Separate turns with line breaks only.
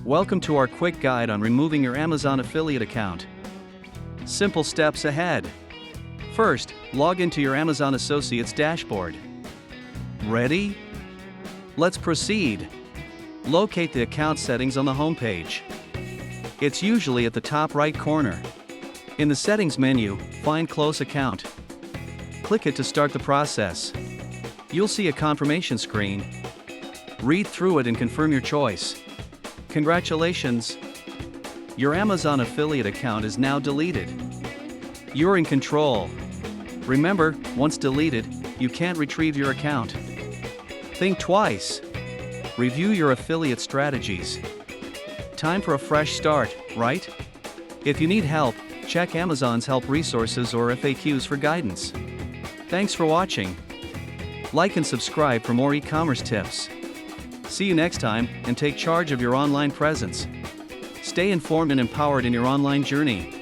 Welcome to our quick guide on removing your Amazon affiliate account. Simple steps ahead. First, log into your Amazon Associates dashboard. Ready? Let's proceed. Locate the account settings on the homepage. It's usually at the top right corner. In the settings menu, find Close Account. Click it to start the process. You'll see a confirmation screen. Read through it and confirm your choice. Congratulations! Your Amazon affiliate account is now deleted. You're in control. Remember, once deleted, you can't retrieve your account. Think twice. Review your affiliate strategies. Time for a fresh start, right? If you need help, check Amazon's help resources or FAQs for guidance. Thanks for watching. Like and subscribe for more e-commerce tips. See you next time, and take charge of your online presence. Stay informed and empowered in your online journey.